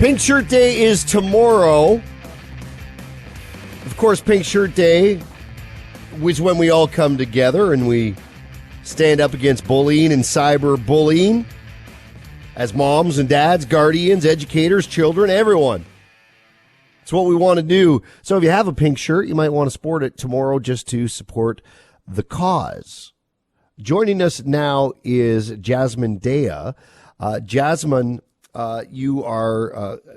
Pink Shirt Day is tomorrow. Of course, Pink Shirt Day is when we all come together and we stand up against bullying and cyberbullying as moms and dads, guardians, educators, children, everyone. It's what we want to do. So if you have a pink shirt, you might want to sport it tomorrow just to support the cause. Joining us now is Jasmine Daya. Jasmine, you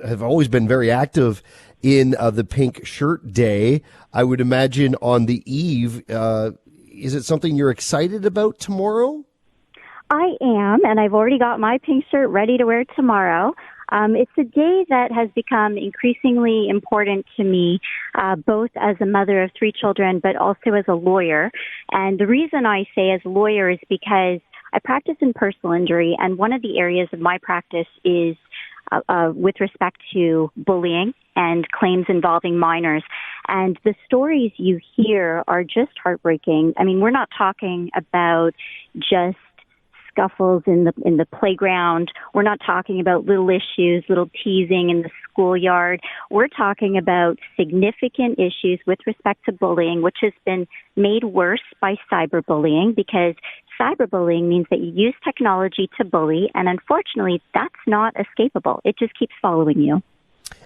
have always been very active in the Pink Shirt Day. I would imagine on the eve, is it something you're excited about tomorrow? I am, and I've already got my pink shirt ready to wear tomorrow. It's a day that has become increasingly important to me, both as a mother of 3 children, but also as a lawyer. And the reason I say as a lawyer is because I practice in personal injury, and one of the areas of my practice is with respect to bullying and claims involving minors. And the stories you hear are just heartbreaking. I mean, we're not talking about just scuffles in the playground. We're not talking about little issues, little teasing in the schoolyard. We're talking about significant issues with respect to bullying, which has been made worse by cyberbullying, because cyberbullying means that you use technology to bully, and unfortunately, that's not escapable. It just keeps following you.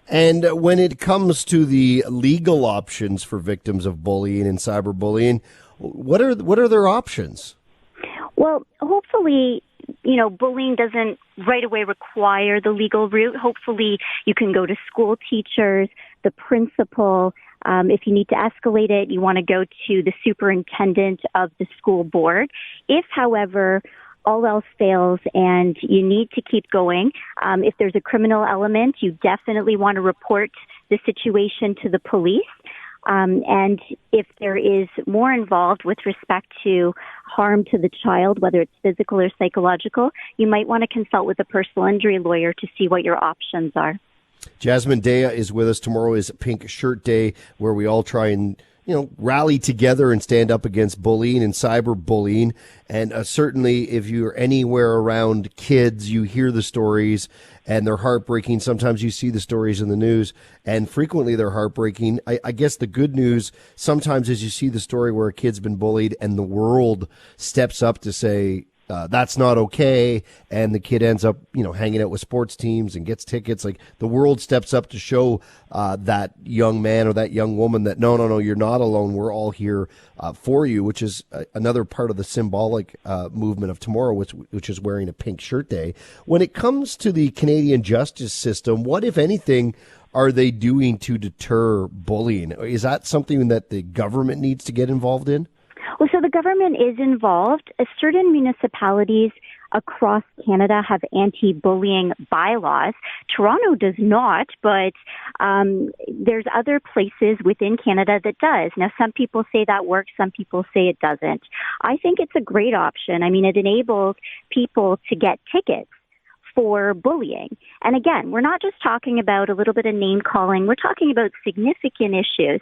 And when it comes to the legal options for victims of bullying and cyberbullying, what are their options? Well, hopefully, bullying doesn't right away require the legal route. Hopefully, you can go to school teachers, the principal. If you need to escalate it, you want to go to the superintendent of the school board. If, however, all else fails and you need to keep going, if there's a criminal element, you definitely want to report the situation to the police. And if there is more involved with respect to harm to the child, whether it's physical or psychological, you might want to consult with a personal injury lawyer to see what your options are. Jasmine Daya is with us. Tomorrow is Pink Shirt Day, where we all try and rally together and stand up against bullying and cyberbullying. And certainly if you're anywhere around kids, you hear the stories and they're heartbreaking. Sometimes you see the stories in the news and frequently they're heartbreaking. I guess the good news sometimes is you see the story where a kid's been bullied and the world steps up to say, that's not okay, and the kid ends up, hanging out with sports teams and gets tickets. Like, the world steps up to show that young man or that young woman that no, you're not alone. We're all here for you, which is another part of the symbolic movement of tomorrow, which is wearing a Pink Shirt Day. When it comes to the Canadian justice system, what, if anything, are they doing to deter bullying? Is that something that the government needs to get involved in? Well, so the government is involved. Certain municipalities across Canada have anti-bullying bylaws. Toronto does not, but there's other places within Canada that does. Now, some people say that works, some people say it doesn't. I think it's a great option. I mean, it enables people to get tickets for bullying. And again, we're not just talking about a little bit of name calling. We're talking about significant issues.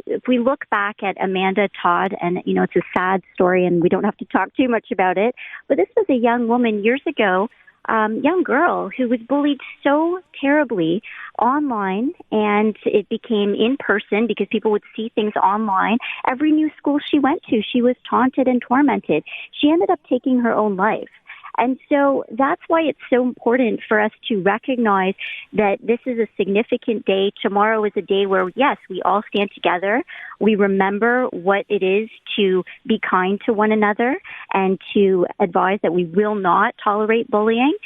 If we look back at Amanda Todd, and, it's a sad story and we don't have to talk too much about it, but this was a young woman years ago, young girl who was bullied so terribly online, and it became in person because people would see things online. Every new school she went to, she was taunted and tormented. She ended up taking her own life. And so that's why it's so important for us to recognize that this is a significant day. Tomorrow is a day where, yes, we all stand together. We remember what it is to be kind to one another and to advise that we will not tolerate bullying.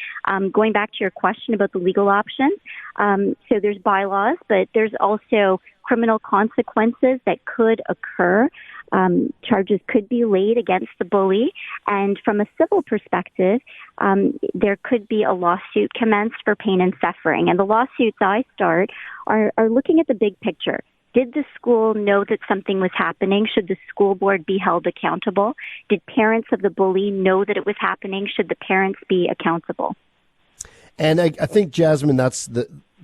Going back to your question about the legal options, so there's bylaws, but there's also criminal consequences that could occur. Charges could be laid against the bully. And from a civil perspective, there could be a lawsuit commenced for pain and suffering. And the lawsuits I start are looking at the big picture. Did the school know that something was happening? Should the school board be held accountable? Did parents of the bully know that it was happening? Should the parents be accountable? And I think, Jasmine, that's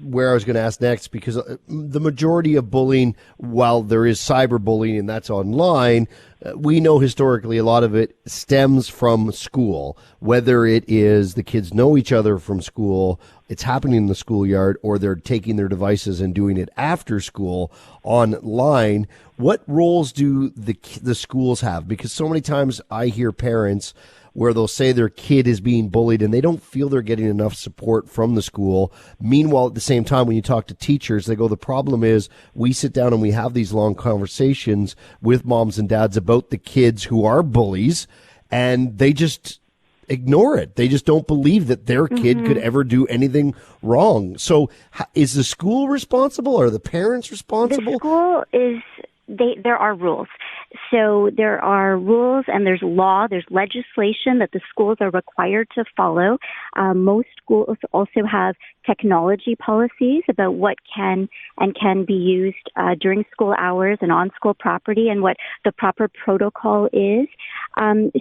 where I was going to ask next, because the majority of bullying, while there is cyberbullying and that's online, we know historically a lot of it stems from school, whether it is the kids know each other from school, it's happening in the schoolyard, or they're taking their devices and doing it after school online. What roles do the schools have? Because so many times I hear parents where they'll say their kid is being bullied and they don't feel they're getting enough support from the school. Meanwhile, at the same time, when you talk to teachers, they go, the problem is we sit down and we have these long conversations with moms and dads about the kids who are bullies, and they just ignore it. They just don't believe that their kid could ever do anything wrong. So is the school responsible? Are the parents responsible? The school is, there are rules. So there are rules and there's law, there's legislation that the schools are required to follow. Most schools also have technology policies about what can be used during school hours and on school property, and what the proper protocol is.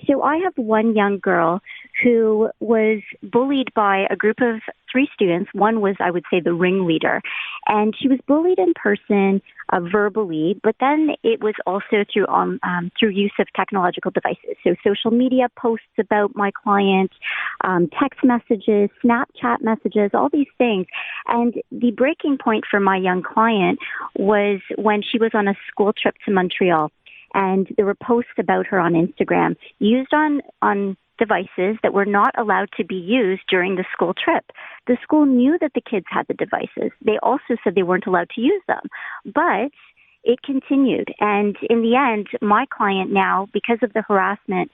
So I have one young girl who was bullied by a group of 3 students. One was, I would say, the ringleader, and she was bullied in person, verbally, but then it was also through use of technological devices. So social media posts about my client, text messages, Snapchat messages, all these things. And the breaking point for my young client was when she was on a school trip to Montreal, and there were posts about her on Instagram used on devices that were not allowed to be used during the school trip. The school knew that the kids had the devices. They also said they weren't allowed to use them, but it continued. And in the end, my client now, because of the harassment,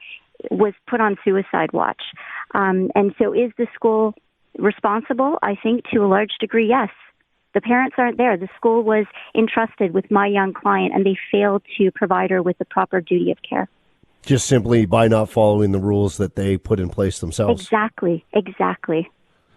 was put on suicide watch. And so is the school responsible? I think to a large degree, yes. The parents aren't there. The school was entrusted with my young client, and they failed to provide her with the proper duty of care. Just simply by not following the rules that they put in place themselves. Exactly.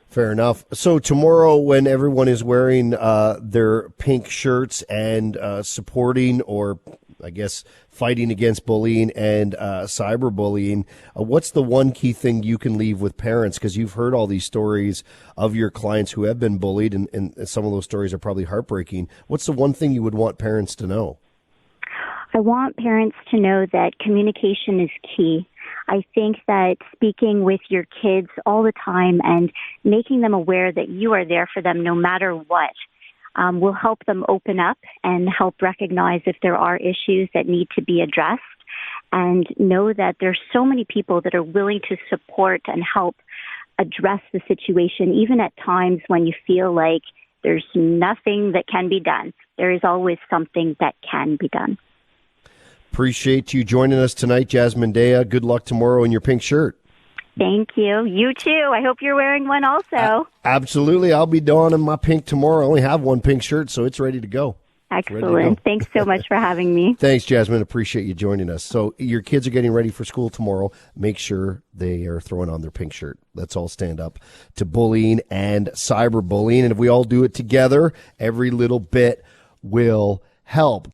Fair enough. So tomorrow, when everyone is wearing their pink shirts and supporting, or I guess fighting against bullying and cyberbullying, what's the one key thing you can leave with parents? Because you've heard all these stories of your clients who have been bullied, and some of those stories are probably heartbreaking. What's the one thing you would want parents to know? I want parents to know that communication is key. I think that speaking with your kids all the time and making them aware that you are there for them no matter what will help them open up and help recognize if there are issues that need to be addressed, and know that there's so many people that are willing to support and help address the situation, even at times when you feel like there's nothing that can be done. There is always something that can be done. Appreciate you joining us tonight, Jasmine Daya. Good luck tomorrow in your pink shirt. Thank you. You too. I hope you're wearing one also. Absolutely. I'll be donning my pink tomorrow. I only have one pink shirt, so it's ready to go. Excellent. Thanks so much for having me. Thanks, Jasmine. Appreciate you joining us. So your kids are getting ready for school tomorrow. Make sure they are throwing on their pink shirt. Let's all stand up to bullying and cyberbullying. And if we all do it together, every little bit will help.